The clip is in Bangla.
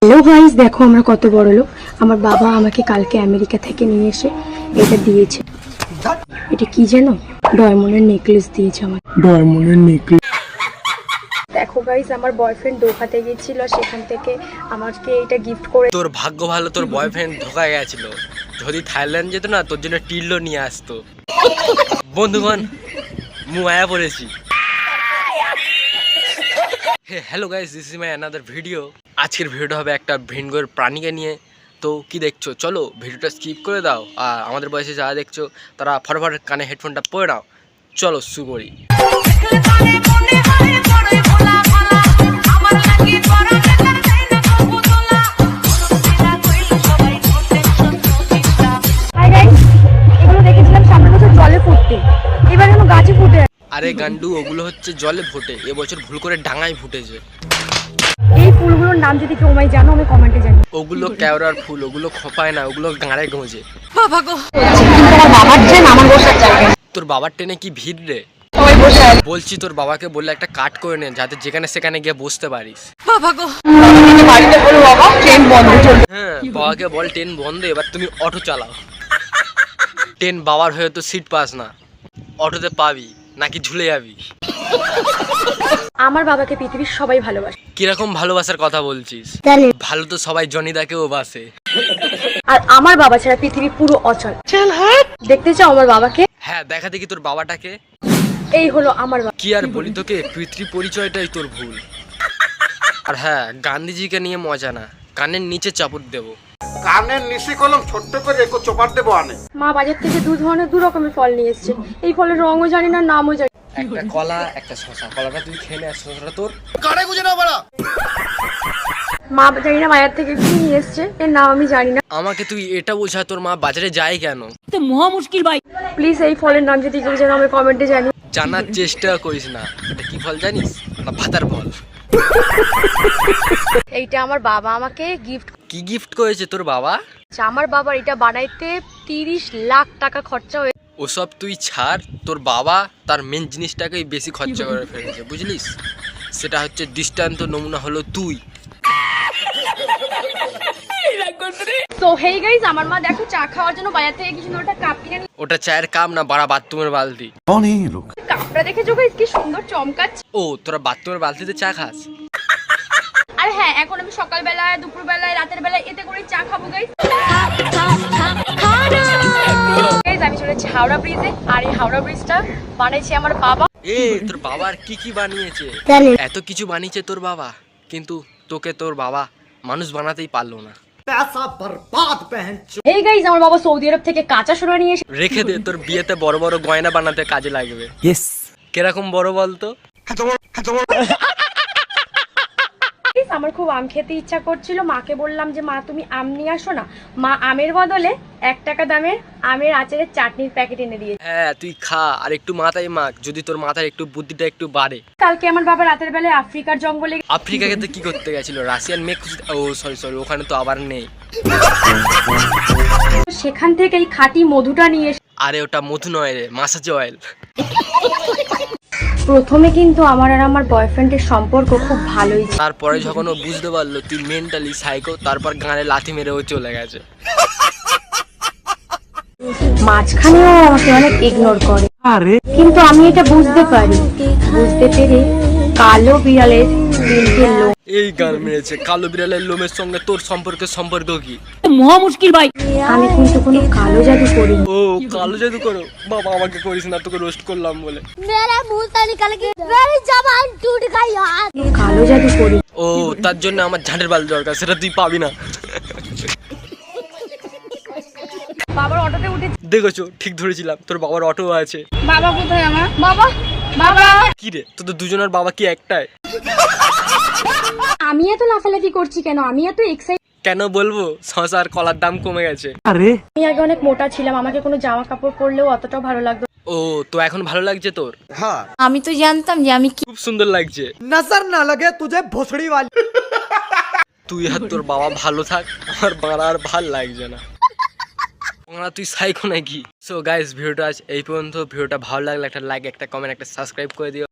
হ্যালো গাইস, দেখো আমরা কত বড় লোক। আমার বাবা আমাকে কালকে আমেরিকা থেকে নিয়ে এসে এটা দিয়েছে। এটা কি জানো? ডায়মন্ডের নেকলেস দিয়েছে আমার। ডায়মন্ডের নেকলেস। দেখো গাইস, আমার বয়ফ্রেন্ড দোকাতে গিয়েছিল, সেখান থেকে আমাকে এটা গিফট করে। তোর ভাগ্য ভালো, তোর বয়ফ্রেন্ড ধোকা গেছিল। যদি থাইল্যান্ড যেত না, তোর জন্য টিল্লো নিয়ে আসতো। বন্ধুগণ, মু আয়া পড়েছি। Hello guys, this is my another video. আজকের ভিডিওটা হবে একটা ভিনগর প্রাণীকে নিয়ে। তো কি দেখছো, চলো ভিডিওটা স্কিপ করে দাও। আর আমাদের বয়সে যারা দেখছো তারা ফটাফট কানে হেডফোনটা পরে নাও। চলো শুরু করি। আরে গান্ডু, ওগুলো হচ্ছে জলে ফোটে, এবছর ভুল করে ডাঙায় ফুটেছে। এই ফুলগুলোর নাম যদি কেউ আমায় জানো, আমি কমেন্টে জানি। ওগুলো কেওড়ার ফুল, ওগুলো খোপায় না, ওগুলো গাঁড়ে গোঁজে। বাবা গো, তোমার বাবার ট্রেন আমার বসার জায়গা। তোর বাবার ট্রেনে কি ভিড় রে? বলছি তোর বাবাকে বললে একটা কাট করে নে, যাতে যেখানে সেখানে গিয়ে বসতে পারিস। বাবা গো, বাড়িতে বলো বাবা ট্রেন বন্ধ চলছে। হ্যাঁ, বাবাকে বল ট্রেন বন্ধ, এবার তুমি অটো চালাও। ট্রেন বাবার হয়ে তো সিট পাস না, অটোতে পাবি নাকি ঝুলে যাবি? আমার বাবাকে পৃথিবীর সবাই ভালোবাসে। কিরকম ভালোবাসার কথা বলছিস? ভালো তো সবাই জনিদাকেও বাসে। আর আমার বাবা ছাড়া পৃথিবী পুরো অচল। দেখতে চাও আমার বাবাকে? হ্যাঁ, দেখা দেখি তোর বাবাটাকে। এই হলো আমার বাবা। কি আর বলি তোকে, পিতৃ পরিচয়টাই তোর ভুল। আর হ্যাঁ, গান্ধীজিকে নিয়ে মজা না, কানের নিচে চাপড় দেবো। কানের নিচে কলম ছোট্ট করে একটু চোপার দেবো আনে। মা বাজার থেকে দু রকমের ফল নিয়ে এসেছে। এই ফলের রঙও জানি না, নামও জানি। একটা কলা, একটা শশা। কলাটা তুই খেয়ে নে, শশাটা তোর। কানে গুজে না বড়া। মা জানি না বাজার থেকে কি নিয়ে এসেছে, এর নাম আমি জানি না। আমাকে তুই এটা বোঝা, তোর মা বাজারে যায় কেন? তো মহা মুশকিল ভাই। প্লিজ এই ফলের নাম যদি কেউ জানো, আমি কমেন্টে জানি। জানার চেষ্টা করিস না। এটা কি ফল জানিস? না ভাতার ফল। এইটা আমার বাবা আমাকে গিফট। কি গিফট করেছে তোর বাবা? আমার বাবার এটা বানাইতে 30 লাখ টাকা খরচা হয়ে। ওসব তুই ছাড়, তোর বাবা তার মেন জিনিসটাকেই বেশি খরচা করে ফেলেছে, বুঝলিস? সেটা হচ্ছে দৃষ্টান্ত নমুনা হলো তুই। তো হেই গাইস, আমার মা দেখো চা খাওয়ার জন্য বাজার থেকে কি সুন্দর একটা কাপ কিনে নিয়ে। ওটা চায়ের কাপ না, বাড়া বাথরুমের বালতি। কাপটা দেখেছো গাইস, কি সুন্দর চমকাচ্ছে। ও, তোরা বাথরুমের বালতিতে চা খাস? আর হ্যাঁ, এখন আমি সকালবেলায়, দুপুরবেলায়, রাতের বেলায় এতে করে চা খাবো গাইস। গাইস, আমি চলেছি হাওড়া ব্রিজে। আর এই হাওড়া ব্রিজটা বানিয়েছে আমার বাবা। এ, তোর বাবার কি কি বানিয়েছে? এত কিছু বানিয়েছে তোর বাবা, কিন্তু তোকে তোর বাবা মানুষ বানাতেই পারলো না। এই গাইস, আমার বাবা সৌদি আরব থেকে কাঁচা সোনা নিয়ে এসে। রেখে দে, তোর বিয়েতে বড় বড় গয়না বানাতে কাজে লাগবে। কিরকম বড় বলতো? আমার খুব আম খেতে ইচ্ছা করছিল, মাকে বললাম যে মা তুমি আম নিয়ে আসো না। মা আমের বদলে 1 টাকা দামের আমের আচারের চাটনির প্যাকেট এনে দিয়েছে। হ্যাঁ, তুই খা আর একটু মাথায় মাখ, যদি তোর মাথায় একটু বুদ্ধিটা একটু বাড়ে। কালকে আমার বাবা রাতের বেলায় আফ্রিকার জঙ্গলে। আফ্রিকাকে তো কি করতে গেছিল? রাশিয়ান মেয়ে খুঁজতে। ও সরি, ওখানে তো আবার নেই। সেখান থেকে এই খাঁটি মধুটা নিয়ে এসে। আরে ওটা মধু নয় রে, মাসাজ অয়েল। প্রথমে কিন্তু আমার আর আমার বয়ফ্রেন্ডের সম্পর্ক খুব ভালোই ছিল। তারপরে যখন ও বুঝতে পারলো তুই মেন্টালি সাইকো, তারপর গানে লাথি মেরে ও চলে গেছে। মাঝখানেও আমাকে অনেক ইগনোর করে। কিন্তু আমি এটা বুঝতে পারি, বুঝতে পেরে কালো বিড়ালের 3টে লোম। এই গান মেরেছে। কালো বিড়ালের লোমের সঙ্গে তোর সম্পর্ক কি? মহা মুশকিল ভাই। আমি কিন্তু কোনো কালো জাদু করিনি। ও, কালো জাদু করো? বাবা, আমাকে করিস না, তোকে রোস্ট করলাম বলে। मेरा मुंह से निकल गया, मेरी जबान टूट गई यार। কালো জাদু করি। ও, তার জন্য আমার ঝাঁটের বাল দরকার, সেটা তুই পাবি না। বাবার অটোতে উঠে। দেখেছো, ঠিক ধরেছিলাম, তোর বাবার অটো আছে। বাবা কোথায় আমার? বাবা, বাবা। কি রে, তোদের দুজনের বাবা কি একটাই? আমি এত লাফালাফি করছি কেন? আমি এত এক্সাইট কেন বলবো? শশা আর কলার দাম কমে গেছে। আমি আগে অনেক মোটা ছিলাম, আমাকে কোনো জামা কাপড় পরলেও অতটাও ভালো লাগতো। ও, তো এখন ভালো লাগছে তোর? আমি তো জানতাম যে আমি কি খুব সুন্দর লাগছে। নজর না লাগে তুঝে ভোসড়ি वाली। তুই আর তোর বাবা ভালো থাক, আমার বাড়া আর ভাল লাগছে না। তুই সাইকো নাকি? সো গাইস, ভিডিওটা আজ এই পর্যন্ত। ভিডিওটা ভালো লাগলে একটা লাইক, একটা কমেন্ট, একটা সাবস্ক্রাইব করে দিও।